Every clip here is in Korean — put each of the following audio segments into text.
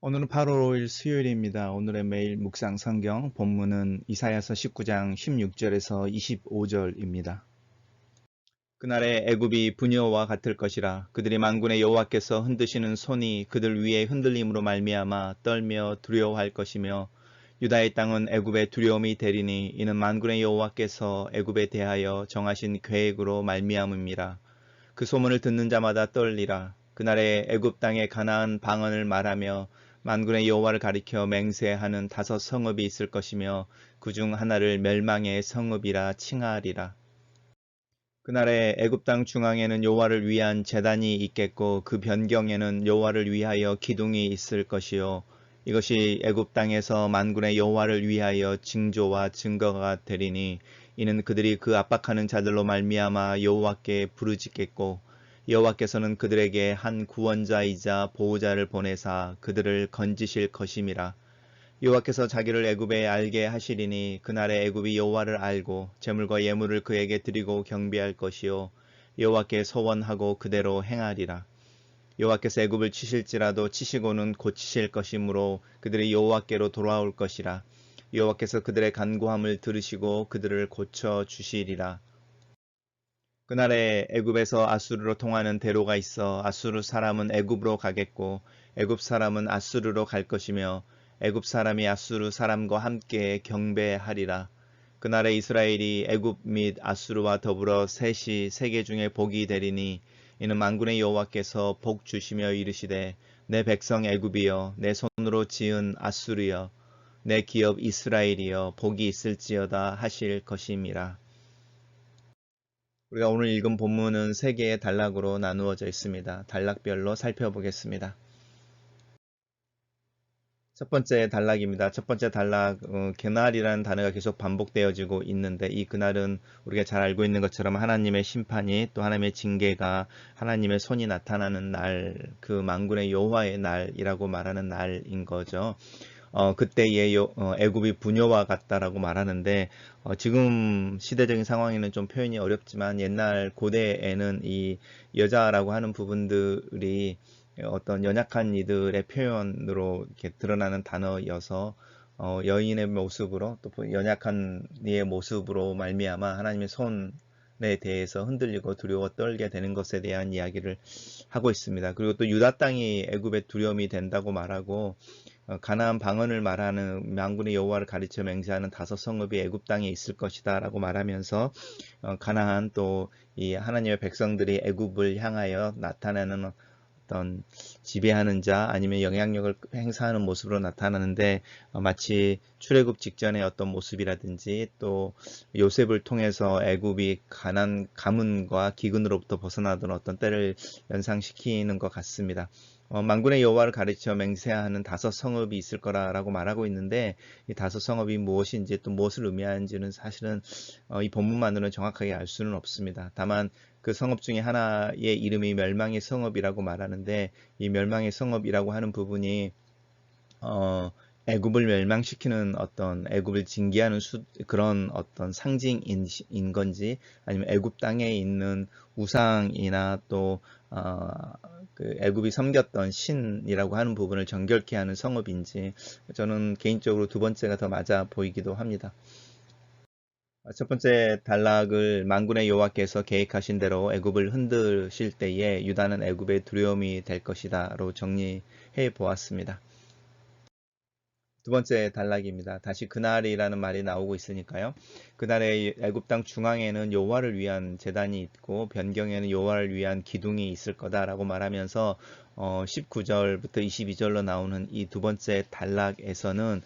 오늘은 8월 5일 수요일입니다. 오늘의 매일 묵상 성경 본문은 이사야서 19장 16절에서 25절입니다. 그날에 애굽이 분여와 같을 것이라. 그들이 만군의 여호와께서 흔드시는 손이 그들 위에 흔들림으로 말미암아 떨며 두려워할 것이며, 유다의 땅은 애굽의 두려움이 되리니 이는 만군의 여호와께서 애굽에 대하여 정하신 계획으로 말미암음이라. 그 소문을 듣는 자마다 떨리라. 그날에 애굽 땅에 가나안 방언을 말하며 만군의 여호와를 가리켜 맹세하는 5성읍이 있을 것이며, 그 중 하나를 멸망의 성읍이라 칭하리라. 그날에 애굽 땅 중앙에는 여호와를 위한 제단이 있겠고, 그 변경에는 여호와를 위하여 기둥이 있을 것이요, 이것이 애굽 땅에서 만군의 여호와를 위하여 징조와 증거가 되리니, 이는 그들이 그 압박하는 자들로 말미암아 여호와께 부르짖겠고, 여호와께서는 그들에게 한 구원자이자 보호자를 보내사 그들을 건지실 것임이라. 여호와께서 자기를 애굽에 알게 하시리니 그날에 애굽이 여호와를 알고 제물과 예물을 그에게 드리고 경배할 것이요, 여호와께 소원하고 그대로 행하리라. 여호와께서 애굽을 치실지라도 치시고는 고치실 것이므로 그들이 여호와께로 돌아올 것이라. 여호와께서 그들의 간구함을 들으시고 그들을 고쳐 주시리라. 그날에 애굽에서 아수르로 통하는 대로가 있어 아수르 사람은 애굽으로 가겠고 애굽 사람은 아수르로 갈 것이며, 애굽 사람이 아수르 사람과 함께 경배하리라. 그날에 이스라엘이 애굽 및 아수르와 더불어 셋이 세계 중에 복이 되리니, 이는 만군의 여호와께서 복 주시며 이르시되, 내 백성 애굽이여, 내 손으로 지은 아수르여, 내 기업 이스라엘이여, 복이 있을지어다 하실 것임이라. 우리가 오늘 읽은 본문은 세 개의 단락으로 나누어져 있습니다. 단락별로 살펴보겠습니다. 첫 번째 단락입니다. 첫 번째 단락, 그날이라는 단어가 계속 반복되어지고 있는데, 이 그날은 우리가 잘 알고 있는 것처럼 하나님의 심판이, 또 하나님의 징계가, 하나님의 손이 나타나는 날, 그 만군의 여호와의 날이라고 말하는 날인 거죠. 그때의 애굽이 분여와 같다라고 말하는데, 지금 시대적인 상황에는 좀 표현이 어렵지만, 옛날 고대에는 이 여자라고 하는 부분들이 어떤 연약한 이들의 표현으로 이렇게 드러나는 단어여서, 여인의 모습으로, 또 연약한 이의 모습으로 말미암아 하나님의 손에 대해서 흔들리고 두려워 떨게 되는 것에 대한 이야기를 하고 있습니다. 그리고 또 유다 땅이 애굽의 두려움이 된다고 말하고, 가나안 방언을 말하는 만군의 여호와를 가르쳐 맹세하는 5성읍이 애굽 땅에 있을 것이다 라고 말하면서, 가나안 또 이 하나님의 백성들이 애굽을 향하여 나타내는 어떤 지배하는 자 아니면 영향력을 행사하는 모습으로 나타나는데, 마치 출애굽 직전의 어떤 모습이라든지, 또 요셉을 통해서 애굽이 가문과 기근으로부터 벗어나던 어떤 때를 연상시키는 것 같습니다. 만군의 여호와를 가르쳐 맹세하는 5성읍이 있을 거라고 말하고 있는데, 이 5성읍이 무엇인지 또 무엇을 의미하는지는 사실은 이 본문만으로는 정확하게 알 수는 없습니다. 다만 그 성읍 중에 하나의 이름이 멸망의 성읍이라고 말하는데, 이 멸망의 성읍이라고 하는 부분이 애굽을 멸망시키는 어떤 애굽을 징계하는 그런 어떤 상징인 건지, 아니면 애굽 땅에 있는 우상이나 또 그 애굽이 섬겼던 신이라고 하는 부분을 정결케 하는 성읍인지, 저는 개인적으로 두 번째가 더 맞아 보이기도 합니다. 첫 번째 단락을 만군의 여호와께서 계획하신 대로 애굽을 흔드실 때에 유다는 애굽의 두려움이 될 것이다로 정리해 보았습니다. 두 번째 단락입니다. 다시 그날이라는 말이 나오고 있으니까요. 그날에 애굽 땅 중앙에는 여호와를 위한 제단이 있고 변경에는 여호와를 위한 기둥이 있을 거다라고 말하면서 19절부터 22절로 나오는 이 두 번째 단락에서는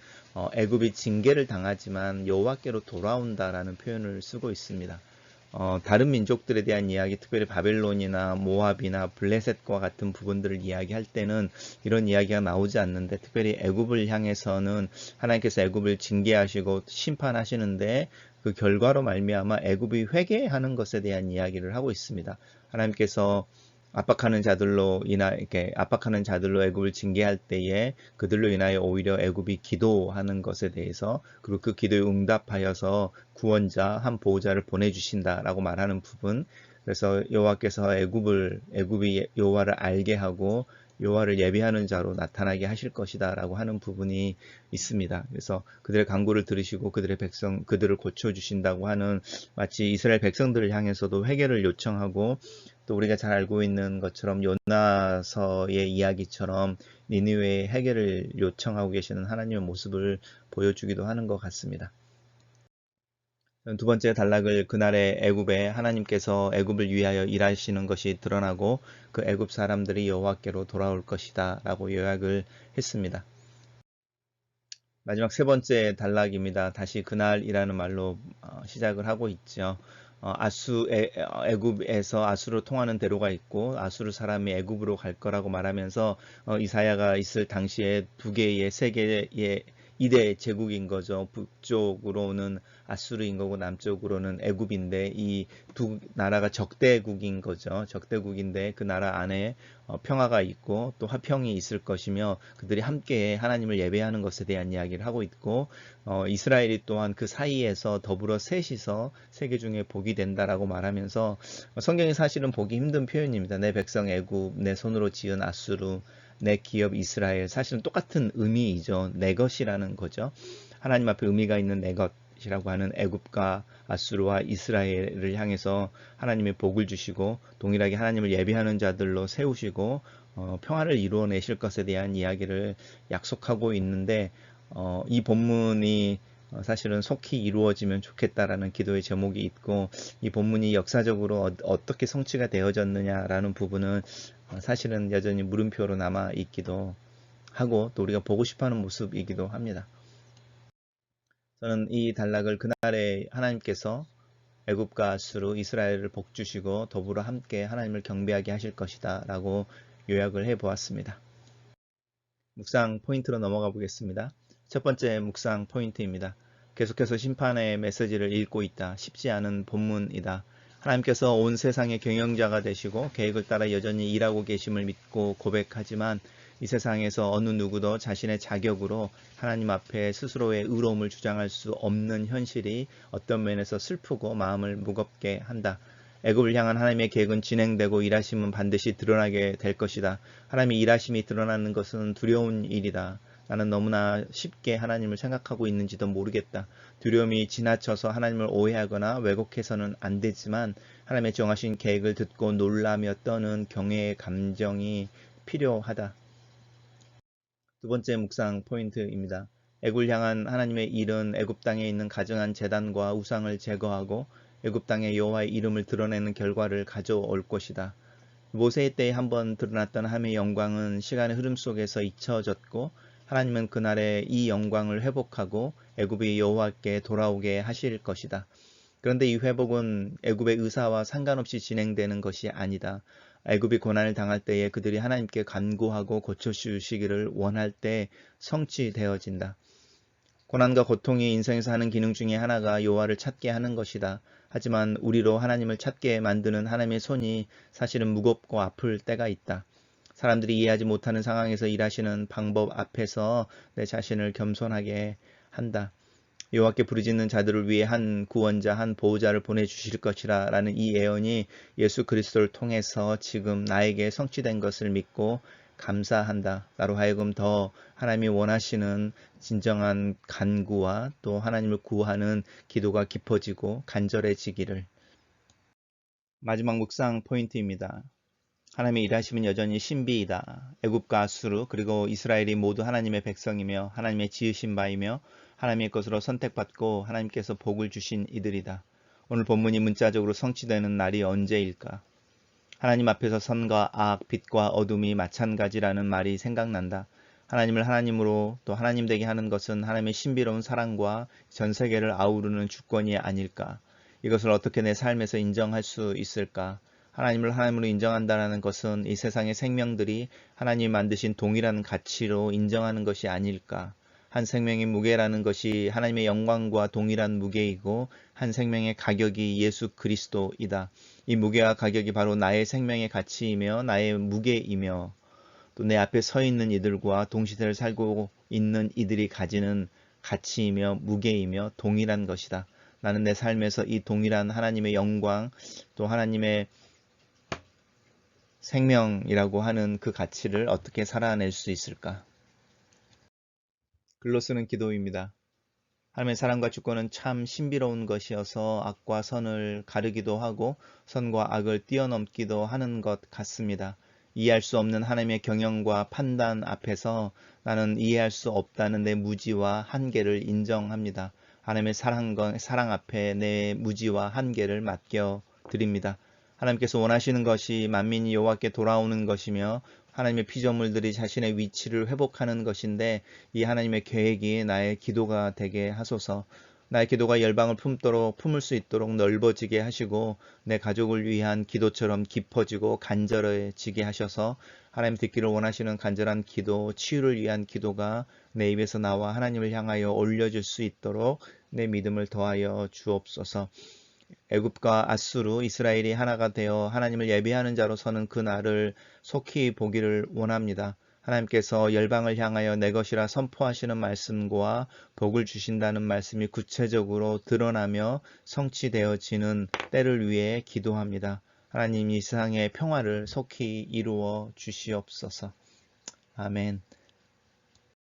애굽이 징계를 당하지만 여호와께로 돌아온다라는 표현을 쓰고 있습니다. 다른 민족들에 대한 이야기, 특별히 바벨론이나 모압이나 블레셋과 같은 부분들을 이야기할 때는 이런 이야기가 나오지 않는데, 특별히 애굽을 향해서는 하나님께서 애굽을 징계하시고 심판하시는데, 그 결과로 말미암아 애굽이 회개하는 것에 대한 이야기를 하고 있습니다. 하나님께서 이렇게 압박하는 자들로 애굽을 징계할 때에 그들로 인하여 오히려 애굽이 기도하는 것에 대해서, 그리고 그 기도에 응답하여서 구원자 한 보호자를 보내주신다라고 말하는 부분. 그래서 여호와께서 애굽이 여호와를 알게 하고 여호와를 예배하는 자로 나타나게 하실 것이다 라고 하는 부분이 있습니다. 그래서 그들의 간구를 들으시고 그들을 고쳐주신다고 하는, 마치 이스라엘 백성들을 향해서도 회개를 요청하고, 또 우리가 잘 알고 있는 것처럼 요나서의 이야기처럼 니느웨의 회개를 요청하고 계시는 하나님의 모습을 보여주기도 하는 것 같습니다. 두 번째 단락을, 그날의 애굽에 하나님께서 애굽을 위하여 일하시는 것이 드러나고 그 애굽 사람들이 여호와께로 돌아올 것이다 라고 요약을 했습니다. 마지막 세 번째 단락입니다. 다시 그날이라는 말로 시작을 하고 있죠. 애굽에서 아수로 통하는 대로가 있고 아수르 사람이 애굽으로 갈 거라고 말하면서 이사야가 있을 당시에 세 개의 2대 제국인 거죠. 북쪽으로는 아수르인 거고 남쪽으로는 애굽인데, 이 두 나라가 적대국인 거죠. 적대국인데 그 나라 안에 평화가 있고 또 화평이 있을 것이며 그들이 함께 하나님을 예배하는 것에 대한 이야기를 하고 있고, 이스라엘이 또한 그 사이에서 더불어 셋이서 세계 중에 복이 된다라고 말하면서, 성경이 사실은 보기 힘든 표현입니다. 내 백성 애굽, 내 손으로 지은 아수르, 내 기업 이스라엘, 사실은 똑같은 의미이죠. 내 것이라는 거죠. 하나님 앞에 의미가 있는 내 것이라고 하는 애굽과 아수르와 이스라엘을 향해서 하나님의 복을 주시고 동일하게 하나님을 예배하는 자들로 세우시고 평화를 이루어내실 것에 대한 이야기를 약속하고 있는데, 이 본문이 사실은 속히 이루어지면 좋겠다라는 기도의 제목이 있고, 이 본문이 역사적으로 어떻게 성취가 되어졌느냐라는 부분은 사실은 여전히 물음표로 남아 있기도 하고, 또 우리가 보고 싶어하는 모습이기도 합니다. 저는 이 단락을, 그날에 하나님께서 애굽과 아수르, 이스라엘을 복주시고 더불어 함께 하나님을 경배하게 하실 것이다 라고 요약을 해 보았습니다. 묵상 포인트로 넘어가 보겠습니다. 첫 번째 묵상 포인트입니다. 계속해서 심판의 메시지를 읽고 있다. 쉽지 않은 본문이다. 하나님께서 온 세상의 경영자가 되시고 계획을 따라 여전히 일하고 계심을 믿고 고백하지만, 이 세상에서 어느 누구도 자신의 자격으로 하나님 앞에 스스로의 의로움을 주장할 수 없는 현실이 어떤 면에서 슬프고 마음을 무겁게 한다. 애굽을 향한 하나님의 계획은 진행되고 일하심은 반드시 드러나게 될 것이다. 하나님의 일하심이 드러나는 것은 두려운 일이다. 나는 너무나 쉽게 하나님을 생각하고 있는지도 모르겠다. 두려움이 지나쳐서 하나님을 오해하거나 왜곡해서는 안 되지만, 하나님의 정하신 계획을 듣고 놀라며 떠는 경외의 감정이 필요하다. 두 번째 묵상 포인트입니다. 애굽을 향한 하나님의 일은 애굽 땅에 있는 가증한 제단과 우상을 제거하고 애굽 땅에 여호와의 이름을 드러내는 결과를 가져올 것이다. 모세의 때에 한번 드러났던 하나님의 영광은 시간의 흐름 속에서 잊혀졌고, 하나님은 그날에 이 영광을 회복하고 애굽이 여호와께 돌아오게 하실 것이다. 그런데 이 회복은 애굽의 의사와 상관없이 진행되는 것이 아니다. 애굽이 고난을 당할 때에 그들이 하나님께 간구하고 고쳐주시기를 원할 때 성취되어진다. 고난과 고통이 인생에서 하는 기능 중에 하나가 여호와를 찾게 하는 것이다. 하지만 우리로 하나님을 찾게 만드는 하나님의 손이 사실은 무겁고 아플 때가 있다. 사람들이 이해하지 못하는 상황에서 일하시는 방법 앞에서 내 자신을 겸손하게 한다. 여호와께 부르짖는 자들을 위해 한 구원자, 한 보호자를 보내주실 것이라 라는 이 예언이 예수 그리스도를 통해서 지금 나에게 성취된 것을 믿고 감사한다. 나로 하여금 더 하나님이 원하시는 진정한 간구와 또 하나님을 구하는 기도가 깊어지고 간절해지기를. 마지막 묵상 포인트입니다. 하나님의 일하심은 여전히 신비이다. 애굽과 아수르 그리고 이스라엘이 모두 하나님의 백성이며 하나님의 지으신 바이며 하나님의 것으로 선택받고 하나님께서 복을 주신 이들이다. 오늘 본문이 문자적으로 성취되는 날이 언제일까? 하나님 앞에서 선과 악, 빛과 어둠이 마찬가지라는 말이 생각난다. 하나님을 하나님으로 또 하나님 되게 하는 것은 하나님의 신비로운 사랑과 전 세계를 아우르는 주권이 아닐까? 이것을 어떻게 내 삶에서 인정할 수 있을까? 하나님을 하나님으로 인정한다는 것은 이 세상의 생명들이 하나님이 만드신 동일한 가치로 인정하는 것이 아닐까? 한 생명의 무게라는 것이 하나님의 영광과 동일한 무게이고, 한 생명의 가격이 예수 그리스도이다. 이 무게와 가격이 바로 나의 생명의 가치이며 나의 무게이며, 또 내 앞에 서 있는 이들과 동시대를 살고 있는 이들이 가지는 가치이며 무게이며 동일한 것이다. 나는 내 삶에서 이 동일한 하나님의 영광, 또 하나님의 생명이라고 하는 그 가치를 어떻게 살아낼 수 있을까? 글로 쓰는 기도입니다. 하나님의 사랑과 주권은 참 신비로운 것이어서 악과 선을 가르기도 하고 선과 악을 뛰어넘기도 하는 것 같습니다. 이해할 수 없는 하나님의 경영과 판단 앞에서 나는 이해할 수 없다는 내 무지와 한계를 인정합니다. 하나님의 사랑 앞에 내 무지와 한계를 맡겨 드립니다. 하나님께서 원하시는 것이 만민이 여호와께 돌아오는 것이며 하나님의 피조물들이 자신의 위치를 회복하는 것인데 이 하나님의 계획이 나의 기도가 되게 하소서. 나의 기도가 열방을 품을 수 있도록 넓어지게 하시고 내 가족을 위한 기도처럼 깊어지고 간절해지게 하셔서 하나님 듣기를 원하시는 간절한 기도, 치유를 위한 기도가 내 입에서 나와 하나님을 향하여 올려질 수 있도록 내 믿음을 더하여 주옵소서. 애굽과 아수르, 이스라엘이 하나가 되어 하나님을 예배하는 자로 서는 그 날을 속히 보기를 원합니다. 하나님께서 열방을 향하여 내 것이라 선포하시는 말씀과 복을 주신다는 말씀이 구체적으로 드러나며 성취되어지는 때를 위해 기도합니다. 하나님 이 세상의 평화를 속히 이루어 주시옵소서. 아멘.